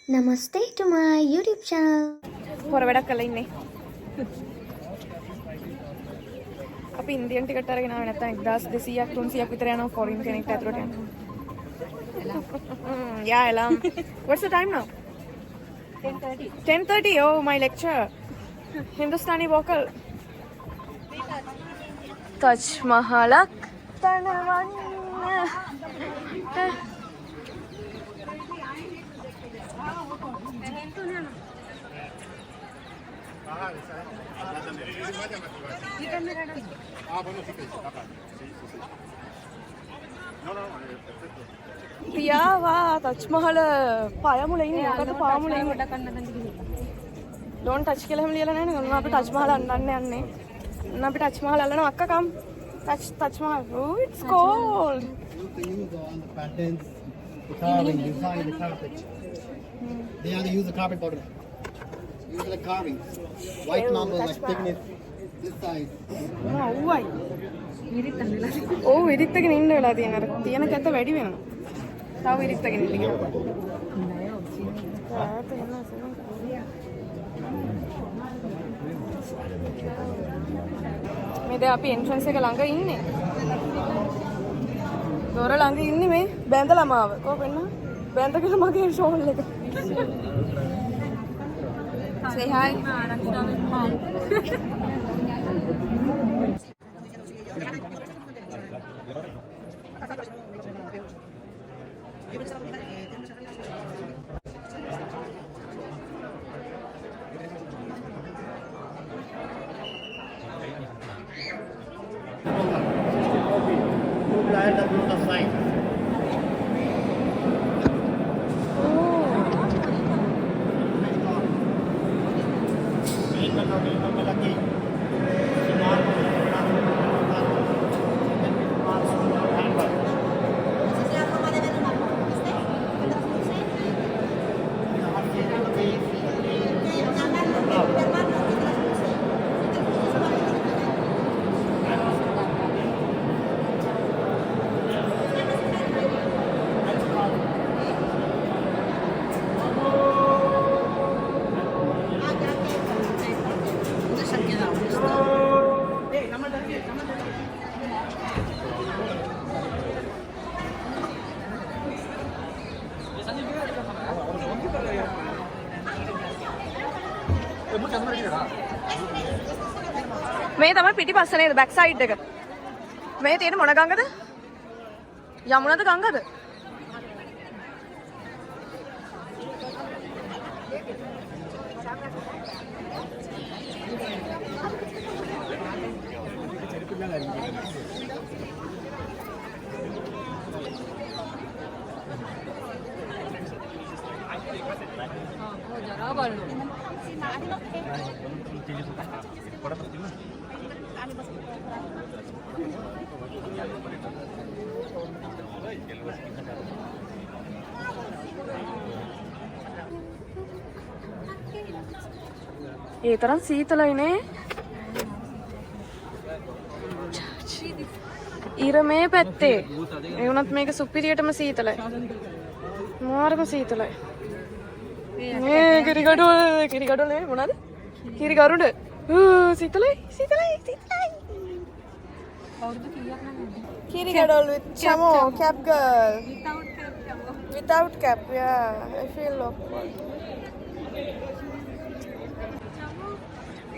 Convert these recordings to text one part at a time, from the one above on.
Namaste to my YouTube channel. හොර වැඩක් කරලා ඉන්නේ. අපි ඉන්දියන් ටිකට් අරගෙන ආවේ නැත්නම් 1200ක් 300ක් විතර යනවා ෆොරින් කෙනෙක්ට ඇතුළට යන්න. Yeah, alarm. What's the time now? 10:30. 10:30. Oh, my lecture. Hindustani vocal. Taj Mahalak Tanavan. තියාවා ටච් මහල පයමුල ඉන්නේ මොකද පාමුල ඉන්නේ ඩෝන්ට් ටච් කියලා එහෙම ලියලා නැහැ නේද අපි ටච් මහල අන්නන්න යන්නේ අපි ටච් මහල අල්ලනවා අක්කා කම් touch Mahela oh it's cold They use on the patterns, the carving inside the carpet. They have to use the carpet bottom. Use the carving. White marble like thickness this size. ඔව්වයි ඔව් ඉරිත්තගෙන ඉන්න වෙලා තියෙන අර තියෙන කැත වැඩි වෙනවා තව ඉරිත්තගෙන ඉන්න කියලා මේ දැන් අපි එන්ට්‍රන්ස් එක ළඟ ඉන්නේ දොර ළඟ ඉන්නේ මේ බැඳලා මාව කොහෙන්ද බැඳගෙන මගේ ෂෝල් එක say hi මේ තමයි පිටිපස්ස නේද බෑක් සයිඩ් එක මේ තියෙන මොන ගඟද යමුනද ගඟද ඒ තරම් සීතලයි නේ ඉර මේ පැත්තේ ඒ වුණත් මේක සුපිරියටම සීතලයි මාරම සීතලයි මේ කිරිගඩොල නේ මොනවාද කිරිගරුඩ සීතලයි කිරිගඩොල් with chamo cap girl without cap yeah I feel awkward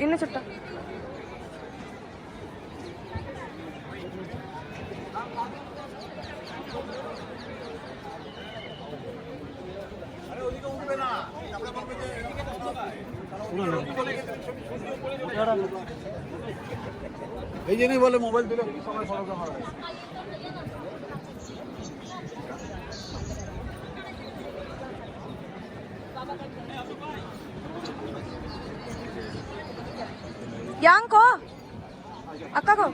ඉන්න චුට්ටක් এই যে নেই বলে মোবাইল দিলে সময় ফলো করা হয় Yanko අක්කකෝ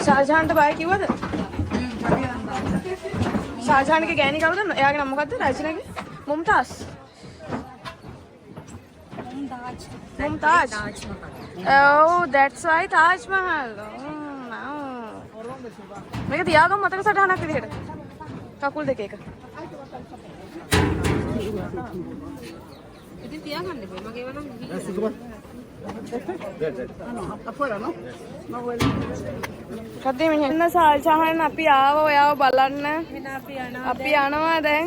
ෂාජහන්ට බය කිව්වද? ෂාජහන්ගේ ගෑණි කවුද? එයාගේ නම මොකද්ද? රජිනගේ මුම්තාස්. Mumtaz. Oh, that's why Taj Mahal. මේක තියාගමු මතක සටහනක් විදිහට. කකුල් දෙක එක. ඉතින් තියාගන්න බෑ. මගේ වනම් කද්දී මෙන්න සාල්චහන් අපි ආව ඔයාව බලන්න. අපි යනවා දැන්.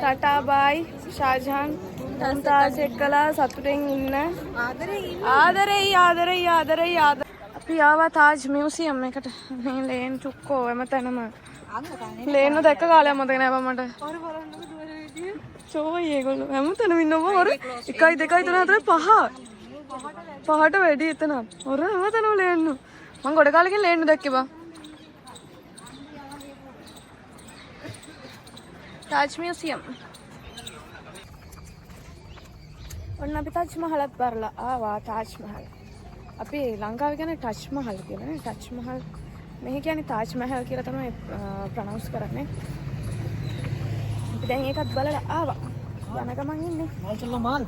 ටටා බයි ෂාජහන් මුම්තාස් එක්කලා සතුටෙන් ඉන්න. ආදරෙයි. අපි ආවා තාජ් මියුසියම් එකට. මේ ලේන් චුක්කෝ හැමතැනම. ලේන් දැක්ක කාලයක් මතක නෑ මට. චෝයි ඒගොල්ලෝ හැමතැනම ඉන්නවා හොර 1 2 3 4 5 පහට වැඩි එතන හොර හැමතැනම ලේන්න මං ගොඩ කාලෙකින් ලේන්න දැක්කේ බා තාජ් මියුසියම් ඔන්න අපි තාජ් මහලත් බලලා ආවා තාජ් මහල් අපි ලංකාවේ කියන්නේ ටච් මහල් කියලා නේ ටච් මහල් මෙහි කියන්නේ තාජ් මහල් කියලා තමයි ප්‍රොනවුන්ස් කරන්නේ දැන් ඒකත් බලලා ආවා. යන ගමන් ඉන්නේ. माल चलो माल.